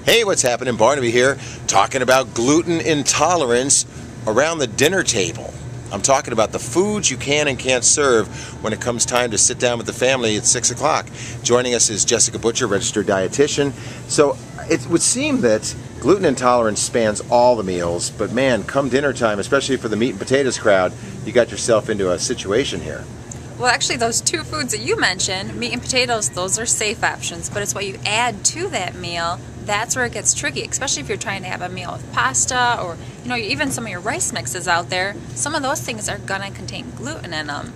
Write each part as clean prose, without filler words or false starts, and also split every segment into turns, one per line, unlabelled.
Hey, what's happening? Barnaby here, talking about gluten intolerance around the dinner table. I'm talking about the foods you can and can't serve when it comes time to sit down with the family at 6 o'clock. Joining us is Jessica Butcher, registered dietitian. So it would seem that gluten intolerance spans all the meals, but man, come dinner time, especially for the meat and potatoes crowd, you got yourself into a situation here.
Well, actually, those two foods that you mentioned, meat and potatoes, those are safe options, but it's what you add to that meal that's where it gets tricky, especially if you're trying to have a meal with pasta or, even some of your rice mixes out there. Some of those things are going to contain gluten in them.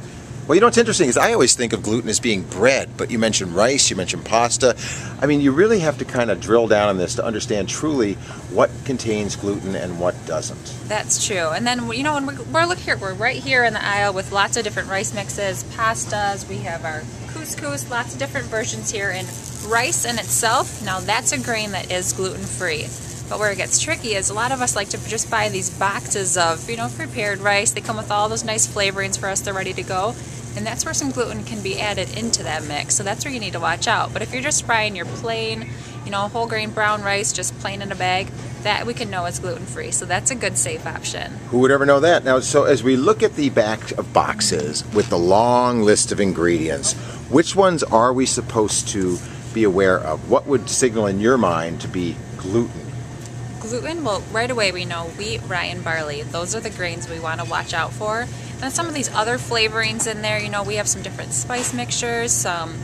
Well, what's interesting is I always think of gluten as being bread, but you mentioned rice, you mentioned pasta. I mean, you really have to kind of drill down on this to understand truly what contains gluten and what doesn't.
That's true. And then, when we're right here in the aisle with lots of different rice mixes, pastas, we have our couscous, lots of different versions here. And rice in itself, now that's a grain that is gluten-free. But where it gets tricky is a lot of us like to just buy these boxes of, prepared rice. They come with all those nice flavorings for us, they're ready to go. And that's where some gluten can be added into that mix. So that's where you need to watch out. But if you're just buying your plain, whole grain brown rice, just plain in a bag, that we can know is gluten-free. So that's a good safe option.
Who would ever know that? Now, so as we look at the back of boxes with the long list of ingredients, which ones are we supposed to be aware of? What would signal in your mind to be gluten?
Gluten, well, right away we know wheat, rye, and barley. Those are the grains we want to watch out for. And some of these other flavorings in there, we have some different spice mixtures, some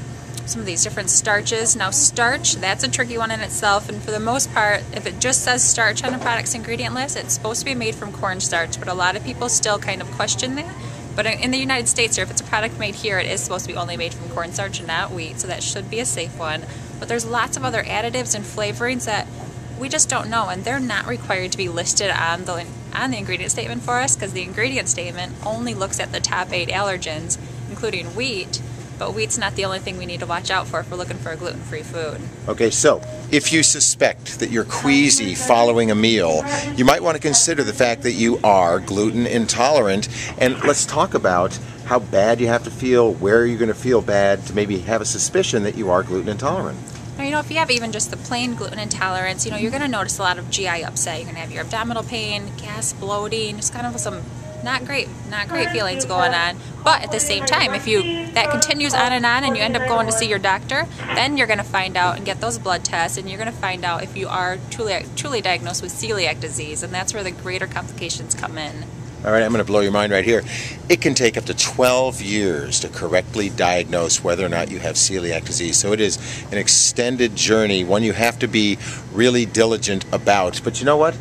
of these different starches. Now starch, that's a tricky one in itself, and for the most part, if it just says starch on a product's ingredient list, it's supposed to be made from cornstarch, but a lot of people still kind of question that. But in the United States here, if it's a product made here, it is supposed to be only made from cornstarch and not wheat, so that should be a safe one. But there's lots of other additives and flavorings that we just don't know, and they're not required to be listed on the ingredient statement for us, because the ingredient statement only looks at the top 8 allergens, including wheat. But wheat's not the only thing we need to watch out for if we're looking for a gluten-free food.
Okay, so if you suspect that you're queasy following a meal, you might want to consider the fact that you are gluten intolerant. And let's talk about how bad you have to feel, where you're going to feel bad to maybe have a suspicion that you are gluten intolerant.
Now, if you have even just the plain gluten intolerance, you're going to notice a lot of GI upset. You're going to have your abdominal pain, gas, bloating, just kind of some not great feelings going on. But at the same time, if that continues on and you end up going to see your doctor, then you're going to find out and get those blood tests, and you're going to find out if you are truly diagnosed with celiac disease, and that's where the greater complications come in.
All right, I'm going to blow your mind right here. It can take up to 12 years to correctly diagnose whether or not you have celiac disease. So it is an extended journey, one you have to be really diligent about. But you know what?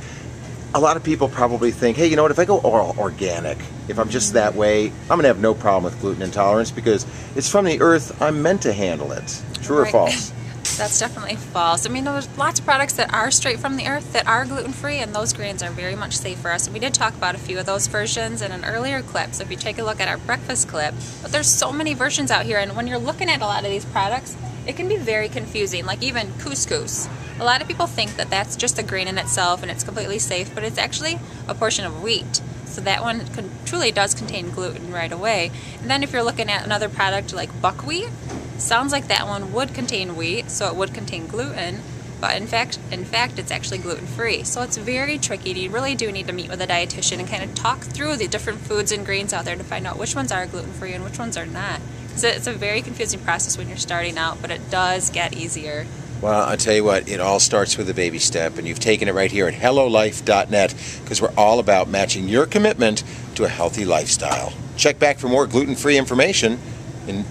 A lot of people probably think, hey, if I go organic, if I'm just that way, I'm going to have no problem with gluten intolerance because it's from the earth, I'm meant to handle it. True or false?
That's definitely false. There's lots of products that are straight from the earth that are gluten-free, and those grains are very much safe for us. And we did talk about a few of those versions in an earlier clip, so if you take a look at our breakfast clip, but there's so many versions out here, and when you're looking at a lot of these products, it can be very confusing, like even couscous. A lot of people think that that's just a grain in itself and it's completely safe, but it's actually a portion of wheat. So that one truly does contain gluten right away. And then if you're looking at another product like buckwheat, sounds like that one would contain wheat, so it would contain gluten, but in fact it's actually gluten-free. So it's very tricky. You really do need to meet with a dietitian and kind of talk through the different foods and grains out there to find out which ones are gluten-free and which ones are not. So it's a very confusing process when you're starting out, but it does get easier.
Well, I tell you what, it all starts with a baby step, and you've taken it right here at hellolife.net, because we're all about matching your commitment to a healthy lifestyle. Check back for more gluten-free information in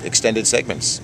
extended segments.